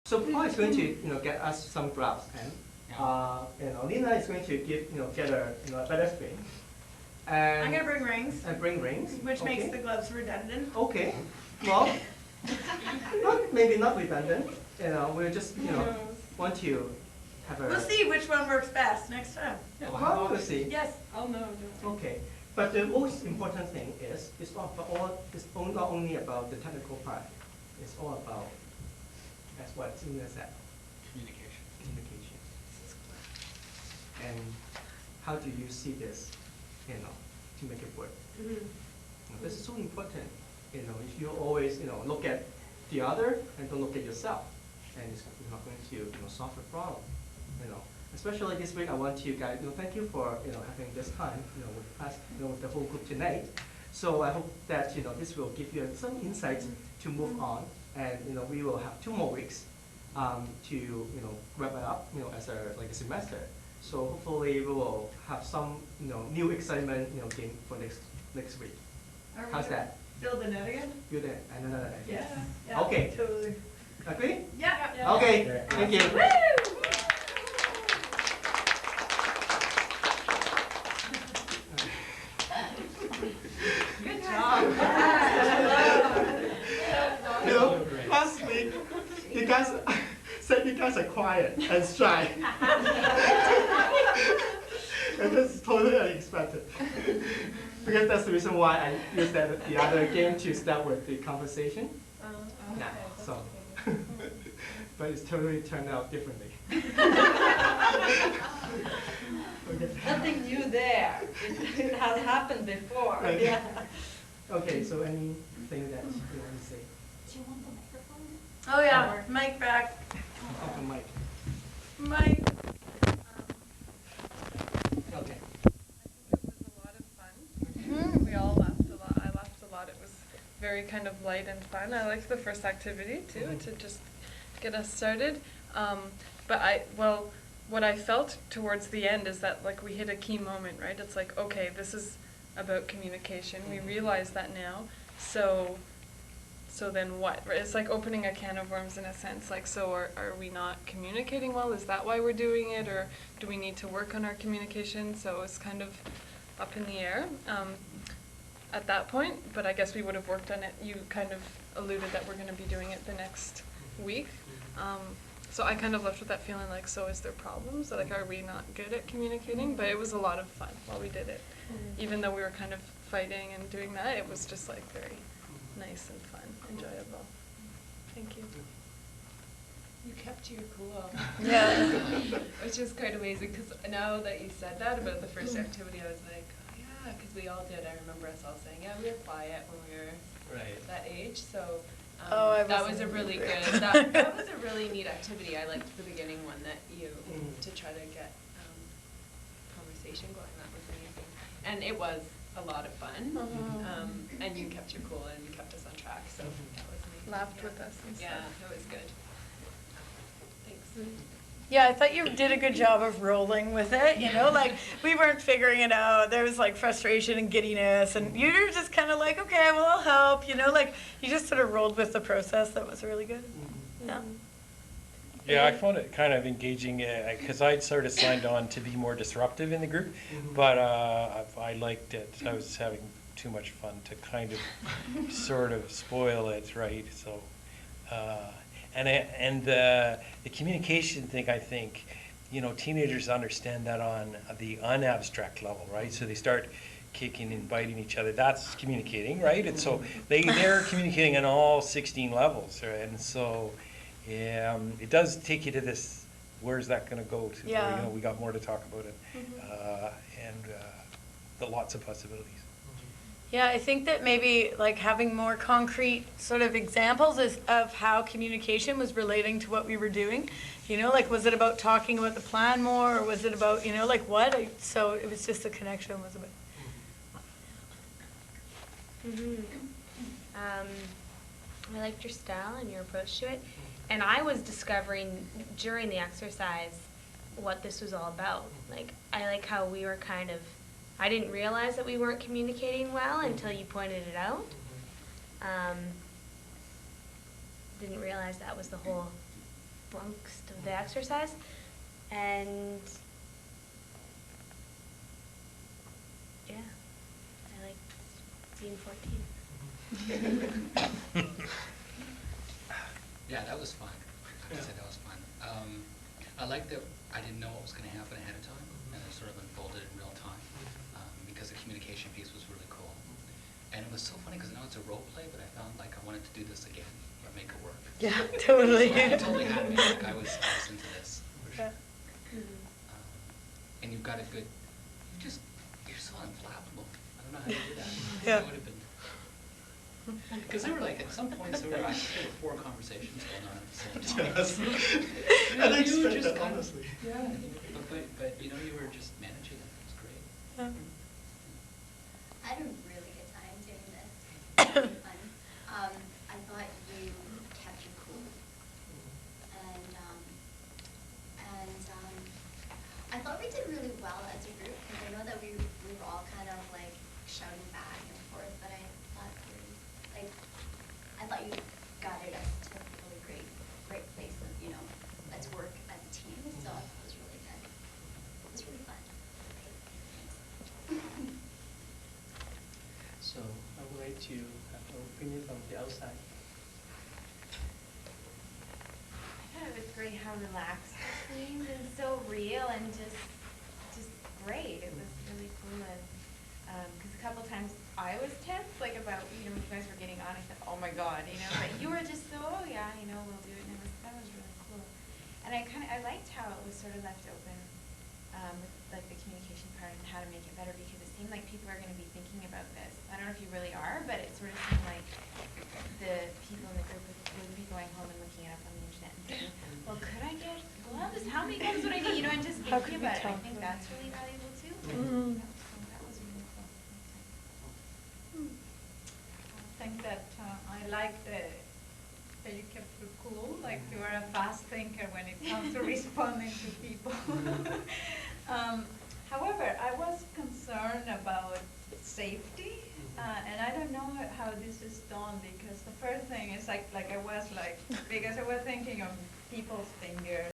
So Paul is going to get us some graphs, and Lina is going to get a better screen. And I'm gonna bring rings. And bring rings, which makes the gloves redundant. Okay, well, maybe not redundant. We'll just want to have a. We'll see which one works best next time. Yeah, well, we'll see. Yes. I'll know. Okay, but the most important thing is it's not only about the technical part. It's all about, that's what Tina said. Communication. Communication. And how do you see this, to make it work? This is so important. If you always, look at the other and don't look at yourself, and you're not going to solve the problem. Especially this week, I want you guys, thank you for having this time, with us, with the whole group tonight. So I hope that this will give you some insights to move on, and we will have 2 more weeks to wrap it up, as a semester. So hopefully we will have some new excitement gain for next week. How's that? Build the net again? Build it and then Yeah. Okay. Totally. Agree? Yeah. Okay. Thank you. Woo! Good job. Last week you guys said you guys are quiet and shy. And this is totally unexpected. Because that's the reason why I used the other game to start with the conversation. Okay. So, but it's totally turned out differently. Okay. Nothing new there. It has happened before. Right. Yeah. Okay, so anything that you want to say? Do you want the microphone? Oh yeah, mic back. Talk to Mike. Mic. Okay. It was a lot of fun. We all laughed a lot. I laughed a lot. It was very kind of light and fun. I liked the first activity too, to just get us started. What I felt towards the end is that we hit a key moment, right? It's like, okay, this is about communication. We realize that now. So then what? It's like opening a can of worms in a sense. So are we not communicating well? Is that why we're doing it? Or do we need to work on our communication? So it's kind of up in the air at that point. But I guess we would have worked on it. You kind of alluded that we're going to be doing it the next week. So I kind of left with that feeling so is there problems? Are we not good at communicating? But it was a lot of fun while we did it. Even though we were kind of fighting and doing that, it was just very nice and fun, enjoyable. Thank you. You kept your cool. Yeah. Which is quite amazing, because now that you said that about the first activity, I was like, oh yeah, because we all did. I remember us all saying, yeah, we were quiet when we were that age. So that was a really good, that was a really neat activity. I liked the beginning one that you, to try to get conversation going. That was amazing. And it was a lot of fun. And you kept your cool and kept us on track. So that was amazing. Laughed with us and stuff. Yeah, it was good. Thanks. Yeah, I thought you did a good job of rolling with it, we weren't figuring it out. There was frustration and giddiness, and you were just kind of okay, well, I'll help, you just sort of rolled with the process. That was really good. Yeah. Yeah, I found it kind of engaging because I'd sort of signed on to be more disruptive in the group, but I liked it. I was having too much fun to kind of sort of spoil it, right? So, and the communication thing, I think, teenagers understand that on the unabstract level, right? So they start kicking and biting each other. That's communicating, right? And so they're communicating on all 16 levels, right? And so it does take you to this, where's that going to go to? Yeah. Where, we got more to talk about it, and the lots of possibilities. Yeah, I think that maybe having more concrete sort of examples of how communication was relating to what we were doing. Was it about talking about the plan more, or was it about, what? So it was just the connection was a bit. I liked your style and your approach to it. And I was discovering during the exercise what this was all about. I like how we were I didn't realize that we weren't communicating well until you pointed it out. Didn't realize that was the whole amongst the exercise, and yeah, I liked being 14. Yeah, that was fun. I have to say that was fun. I like that I didn't know what was going to happen ahead of time, and it sort of unfolded in real time, because the communication piece was really cool. And it was so funny because now it's a role play, but I found like I wanted to do this again or make it work. Yeah, totally. So I totally had me. Like I was into this. For sure. And you've got a good. You're so unflappable. I don't know how you do that. Yeah. That would have been. Because there were like at some points there were 4 conversations going on at the same time. Yes. You know, I you were expect just that, kind of- honestly. Yeah, but you know you were just managing it. It was great. Yeah. I had a really good time doing this. It was really fun. I thought you kept it cool. And I thought we did really well as a group, because I know that we were all kind of like shouting back and forth, but I thought you guided us to a really great place of, let's work as a team. So it was really good. It was really fun. Thanks. So I would like to have an opinion from the outside. I thought it was great how relaxed it seemed and so real and just great. It was really cool, and because a couple times I was tense, like about when you guys were getting on. I said, "Oh my God," but you were just so, "Oh yeah, we'll do it." And that was really cool. And I liked how it was sort of left open with like the communication part and how to make it better, because it seemed like people are going to be thinking about this. I don't know if you really are, but it sort of seemed like the people in the group would be going home and looking it up on the internet and saying, well, could I get gloves? How many gloves would I need? And just How could thinking we about it. tell I think them? that's really valuable too. Mhm. So that was really cool. I think that I like that you kept it cool, like you are a fast thinker when it comes to responding to people. However, I was concerned about safety, and I don't know how this is done, because the first thing is because I was thinking of people's fingers